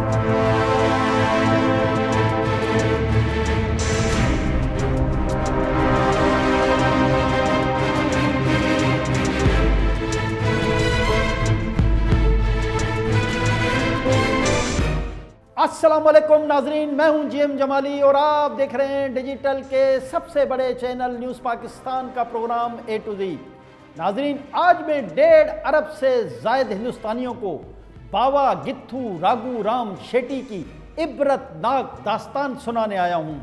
अस्सलामुअलैकुम नाजरीन, मैं हूं जीएम जमाली और आप देख रहे हैं डिजिटल के सबसे बड़े चैनल न्यूज़ पाकिस्तान का प्रोग्राम ए टू ज़ेड। नाजरीन, आज मैं 1.5 अरब से ज़ायद हिंदुस्तानियों को बावा गित्थू राघू राम शेट्टी की इबरतनाक दास्तान सुनाने आया हूं।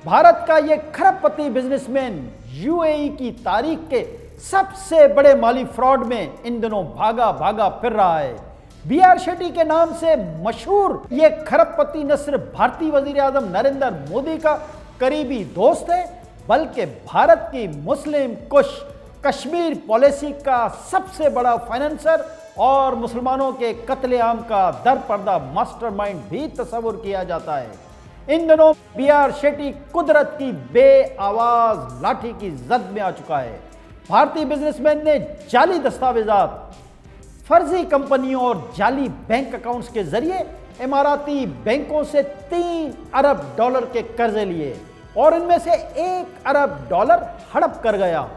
भारत का ये खरबपति बिजनेसमैन यूएई की तारीख के सबसे बड़े माली फ्रॉड में इन दिनों भागा भागा फिर रहा है। बीआर शेट्टी के नाम से मशहूर ये खरबपति न सिर्फ भारतीय वजीर आजम नरेंद्र मोदी का करीबी दोस्त है, बल्कि भारत की मुस्लिम कुश कश्मीर पॉलिसी का सबसे बड़ा फाइनेंसर और मुसलमानों के कत्लेआम का दरपर्दा मास्टरमाइंड भी तस्वुर किया जाता है। इन दिनों बीआर शेट्टी कुदरत की बेआवाज लाठी की जद में आ चुका है। भारतीय बिजनेसमैन ने जाली दस्तावेजात, फर्जी कंपनियों और जाली बैंक अकाउंट्स के जरिए इमाराती बैंकों से 3 अरब डॉलर के कर्जे लिए और इनमें से 1 अरब डॉलर हड़प कर गया।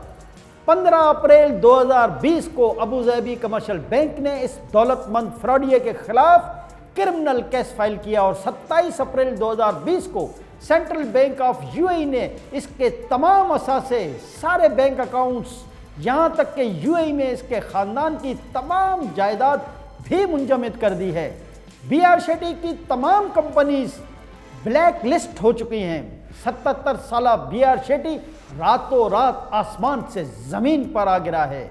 15 अप्रैल 2020 को अबू धाबी कमर्शियल बैंक ने इस दौलतमंद फ्रॉडिये के खिलाफ क्रिमिनल केस फाइल किया और 27 अप्रैल 2020 को सेंट्रल बैंक ऑफ यूएई ने इसके तमाम असासे, सारे बैंक अकाउंट्स, यहां तक कि यूएई में इसके खानदान की तमाम जायदाद भी मुंजमद कर दी है। बीआर शेट्टी की तमाम कंपनीज ब्लैक लिस्ट हो चुकी हैं। 77 साला बीआर शेट्टी रातों रात आसमान से जमीन पर आ गिरा है।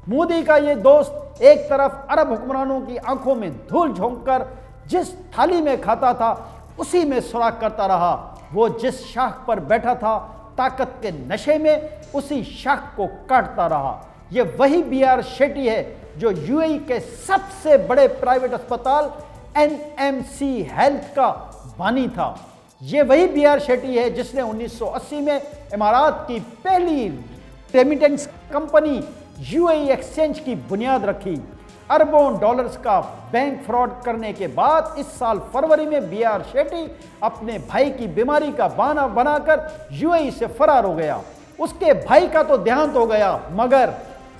मोदी का ये दोस्त एक तरफ अरब हुक्मरानों की आंखों में धूल झोंक कर जिस थाली में खाता था उसी में सुराख करता रहा। वो जिस शाख पर बैठा था ताकत के नशे में उसी शाख को काटता रहा। ये वही बीआर शेट्टी है जो यूएई के सबसे बड़े प्राइवेट अस्पताल एनएमसी हेल्थ का बानी था। ये वही बीआर शेट्टी है जिसने 1980 में इमारात की पहली रेमिटेंस कंपनी यूएई एक्सचेंज की बुनियाद रखी। अरबों डॉलर्स का बैंक फ्रॉड करने के बाद इस साल फरवरी में बीआर शेट्टी अपने भाई की बीमारी का बहाना बनाकर यूएई से फरार हो गया। उसके भाई का तो देहांत हो गया, मगर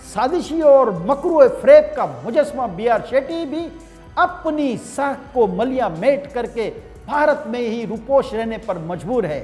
साजिशी और मकरू फ्रेब का मुजस्मा बीआर शेट्टी भी अपनी साख को मलिया मेट करके भारत में ही रुपोश रहने पर मजबूर है।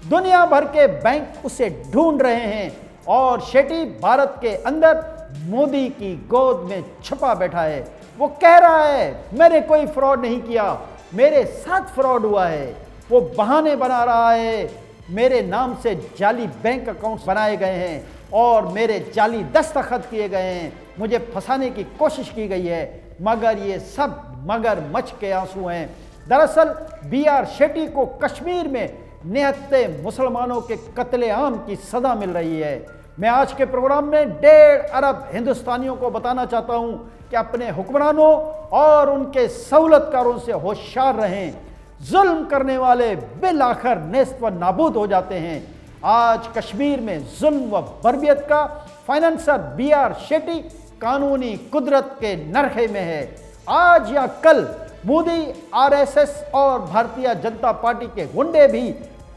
दुनिया भर के बैंक उसे ढूंढ रहे हैं और शेट्टी भारत के अंदर मोदी की गोद में छुपा बैठा है। वो कह रहा है मैंने कोई फ्रॉड नहीं किया, मेरे साथ फ्रॉड हुआ है। वो बहाने बना रहा है, मेरे नाम से जाली बैंक अकाउंट्स बनाए गए हैं और मेरे जाली दस्तखत किए गए हैं, मुझे फंसाने की कोशिश की गई है, मगर ये सब मगरमच्छ के आंसू हैं। दरअसल बीआर शेट्टी को कश्मीर में निहत्ते मुसलमानों के कत्लेआम की सजा मिल रही है। मैं आज के प्रोग्राम में 1.5 अरब हिंदुस्तानियों को बताना चाहता हूं कि अपने हुक्मरानों और उनके सहूलतकारों से होशियार रहें। जुल्म करने वाले बिल आखिर नेस्त व नाबूद हो जाते हैं। आज कश्मीर में जुल्म व बर्बियत का फाइनेंसर बीआर शेट्टी कानूनी कुदरत के नरखे में है। आज या कल मोदी, आरएसएस और भारतीय जनता पार्टी के गुंडे भी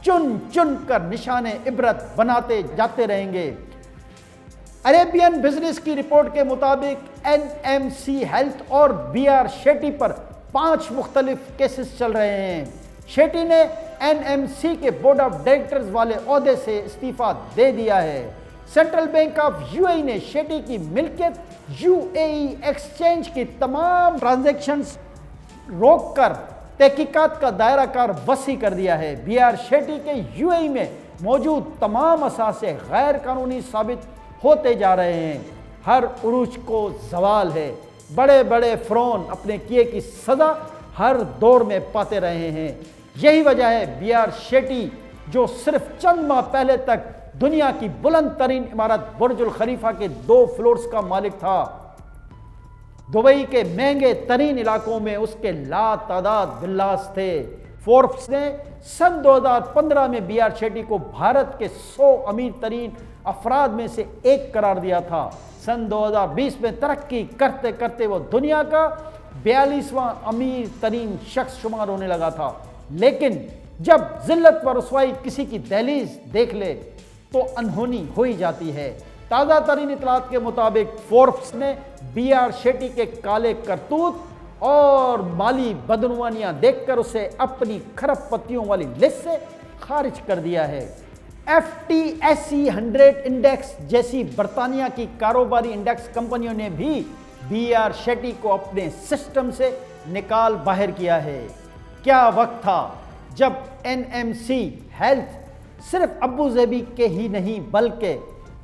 चुन चुन कर निशाने इबरत बनाते जाते रहेंगे। अरेबियन बिजनेस की रिपोर्ट के मुताबिक एनएमसी हेल्थ और बीआर शेट्टी पर 5 मुख्तलिफ केसेस चल रहे हैं। शेट्टी ने एनएमसी के बोर्ड ऑफ डायरेक्टर्स वाले ओहदे से इस्तीफा दे दिया है। सेंट्रल बैंक ऑफ यूएई ने शेट्टी की मिल्कियत यूएई एक्सचेंज की तमाम ट्रांजैक्शंस रोककर तहकीकात का दायरा कार वसी कर दिया है। बीआर शेट्टी के यूएई में मौजूद तमाम असासे गैर कानूनी साबित होते जा रहे हैं। हर उरूज को जवाल है। बड़े बड़े फ़िरौन अपने किए की सज़ा हर दौर में पाते रहे हैं। यही वजह है बीआर शेट्टी, जो सिर्फ चंद माह पहले तक दुनिया की बुलंद तरीन इमारत बुर्जुल खलीफा के 2 फ्लोर्स का मालिक था, दुबई के महंगे तरीन इलाकों में उसके लातादाद विल्लास थे। फोर्ब्स ने सन 2015 में बीआर शेट्टी को भारत के 100 अमीर तरीन अफराद में से एक करार दिया था। सन 2020 में तरक्की करते करते वो दुनिया का 42वां अमीर तरीन शख्स शुमार होने लगा था। लेकिन जब जिल्लत व रुसवाई किसी की दहलीज देख ले तो अनहोनी हो ही जाती है। ताज़ा तरीन इतलात के मुताबिक फोर्ब्स ने B.R. शेट्टी के काले करतूत और माली बदनुमानियां देखकर उसे अपनी खरबपत्तियों वाली लिस्ट से खारिज कर दिया है। FTSE 100 इंडेक्स जैसी बर्तानिया की कारोबारी इंडेक्स कंपनियों ने भी B.R. शेट्टी को अपने सिस्टम से निकाल बाहर किया है। क्या वक्त था जब NMC हेल्थ सिर्फ अबू ज़ेबी के ही नहीं बल्कि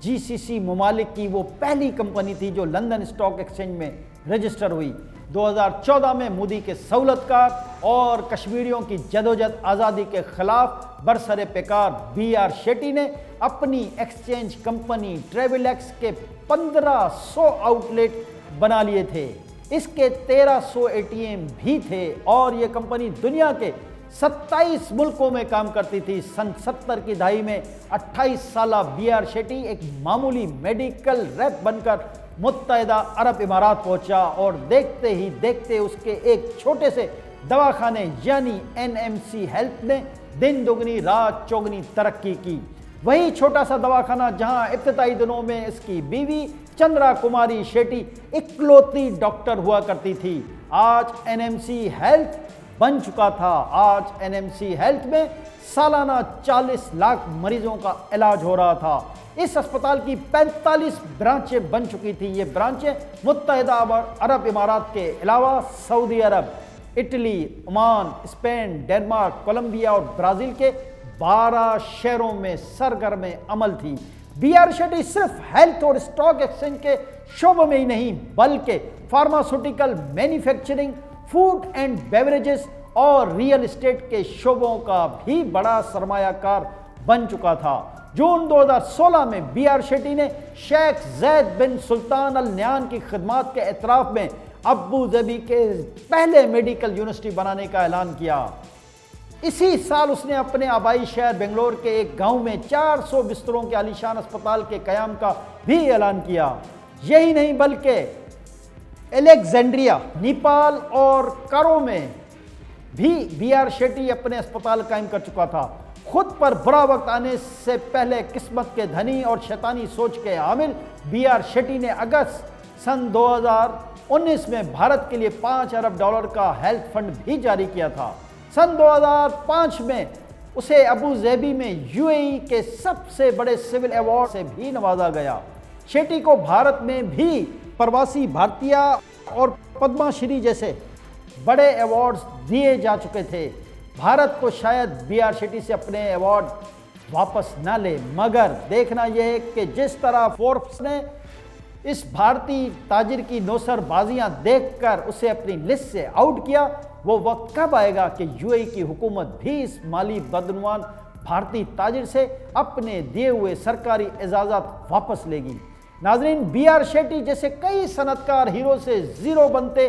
GCC ममालिक की वो पहली कंपनी थी जो लंदन स्टॉक एक्सचेंज में रजिस्टर हुई। 2014 में मोदी के सहूलतकार और कश्मीरियों की जदोजहद आज़ादी के खिलाफ बरसरे पेकार B.R. शेट्टी ने अपनी एक्सचेंज कंपनी ट्रेवलेक्स के 1500 आउटलेट बना लिए थे। इसके 1300 ATM भी थे और ये कंपनी दुनिया के 27 मुल्कों में काम करती थी। सन 70 की दहाई में 28 साला B.R. शेट्टी एक मामूली मेडिकल रैप बनकर मुत्तहिदा अरब इमारात पहुंचा और देखते ही देखते उसके एक छोटे से दवाखाने यानी NMC हेल्थ ने दिन दुगनी रात चौगनी तरक्की की। वही छोटा सा दवाखाना जहां इब्तिदाई दिनों में इसकी बीवी चंद्रा कुमारी शेट्टी इकलौती डॉक्टर हुआ करती थी, आज NMC हेल्थ बन चुका था। आज NMC हेल्थ में सालाना 40 लाख मरीजों का इलाज हो रहा था। इस अस्पताल की 45 ब्रांचें बन चुकी थी। ये ब्रांचें मुत्तहिदा अरब इमारात के अलावा सऊदी अरब, Italy, Oman, Spain, Denmark, Colombia और ब्राज़ील के 12 शहरों में सरगर्म अमल थी। B.R. शेट्टी सिर्फ हेल्थ और स्टॉक एक्सचेंज के शोबों में ही नहीं बल्कि pharmaceutical, manufacturing, food and beverages और रियल एस्टेट के शोबों का भी बड़ा सरमायाकार बन चुका था। जून 2016 में B.R. शेट्टी ने शेख ज़ैद बिन सुल्तान अल नयान की खिदमत के एतराफ़ में अबू ज़बी के पहले मेडिकल यूनिवर्सिटी बनाने का ऐलान किया। इसी साल उसने अपने आबाई शहर बेंगलोर के एक गांव में 400 बिस्तरों के आलीशान अस्पताल के क़याम का भी ऐलान किया। यही नहीं बल्कि अलेक्जेंड्रिया, नेपाल और कारो में भी B.R. शेट्टी अपने अस्पताल कायम कर चुका था। खुद पर बुरा वक्त आने से पहले किस्मत के धनी और शैतानी सोच के हामिल B.R. शेट्टी ने अगस्त सन 2019 में भारत के लिए $5 अरब का हेल्थ फंड भी जारी किया था। सन 2005 में उसे अबू ज़ेबी में UAE के सबसे बड़े सिविल अवार्ड से भी नवाजा गया। शेट्टी को भारत में भी प्रवासी भारतीय और पद्मश्री जैसे बड़े अवार्ड्स दिए जा चुके थे। भारत को शायद B.R. शेट्टी से अपने अवार्ड वापस न ले, मगर देखना यह है कि जिस तरह फोर्ब्स ने इस भारतीय ताजिर की नौसरबाजियां देखकर उसे अपनी लिस्ट से आउट किया, वो वक्त कब आएगा कि UAE की हुकूमत भी इस माली बदनुमान भारतीय ताजिर से अपने दिए हुए सरकारी इजाज़त वापस लेगी। नाजरीन, B.R. शेट्टी जैसे कई सनतकार हीरो से ज़ीरो बनते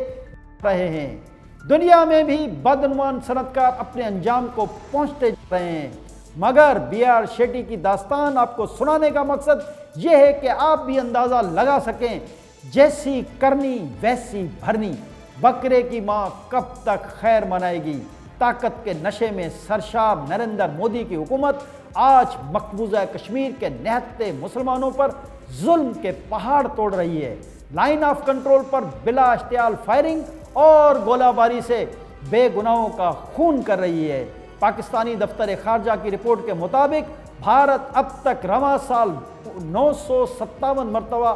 रहे हैं। दुनिया में भी बदनुमान सनतकार अपने अंजाम को पहुंचते रहे हैं, मगर B.R. शेट्टी की दास्तान आपको सुनाने का मकसद यह है कि आप भी अंदाज़ा लगा सकें, जैसी करनी वैसी भरनी, बकरे की माँ कब तक खैर मनाएगी। ताकत के नशे में सरशार नरेंद्र मोदी की हुकूमत आज मकबूजा कश्मीर के निहत्ते मुसलमानों पर जुल्म के पहाड़ तोड़ रही है। लाइन ऑफ कंट्रोल पर बिला इश्तियाल फायरिंग और गोलाबारी से बेगुनाहों का खून कर रही है। पाकिस्तानी दफ्तर खारजा की रिपोर्ट के मुताबिक भारत अब तक रवां साल 957 मरतबा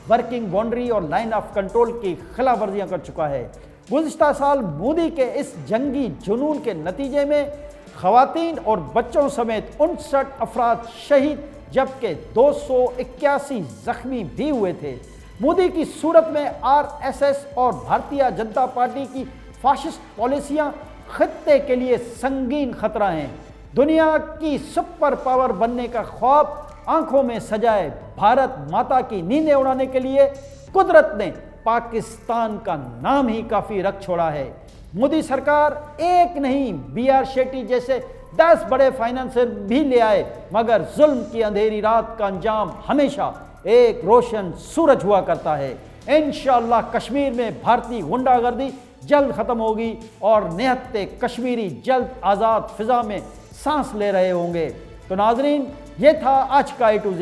वर्किंग बाउंड्री और लाइन ऑफ कंट्रोल की खिलाफ वर्जियाँ कर चुका है। गुज़िश्ता साल मोदी के इस जंगी जुनून के नतीजे में खवातीन और बच्चों समेत 59 अफराद शहीद जबकि 281 जख्मी भी हुए थे। मोदी की सूरत में RSS और भारतीय जनता पार्टी की फाशिस्ट पॉलिसियां खत्ते के लिए संगीन खतरा हैं। दुनिया की सुपर पावर बनने का ख्वाब आंखों में सजाए भारत माता की नींदें उड़ाने के लिए कुदरत ने पाकिस्तान का नाम ही काफ़ी रख छोड़ा है। मोदी सरकार एक नहीं B.R. शेट्टी जैसे 10 बड़े फाइनेंसर भी ले आए, मगर जुल्म की अंधेरी रात का अंजाम हमेशा एक रोशन सूरज हुआ करता है। इंशाअल्लाह कश्मीर में भारतीय गुंडागर्दी جلد ختم ہوگی اور نہتے کشمیری جلد آزاد فضا میں سانس لے رہے ہوں گے۔ تو ناظرین، یہ تھا آج کا A to Z۔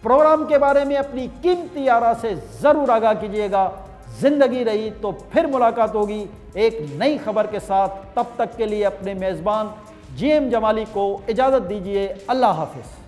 پروگرام کے بارے میں اپنی قیمتی آراء سے ضرور آگاہ کیجیے گا۔ زندگی رہی تو پھر ملاقات ہوگی ایک نئی خبر کے ساتھ۔ تب تک کے لیے اپنے میزبان جی ایم جمالی کو اجازت دیجیے۔ اللہ حافظ۔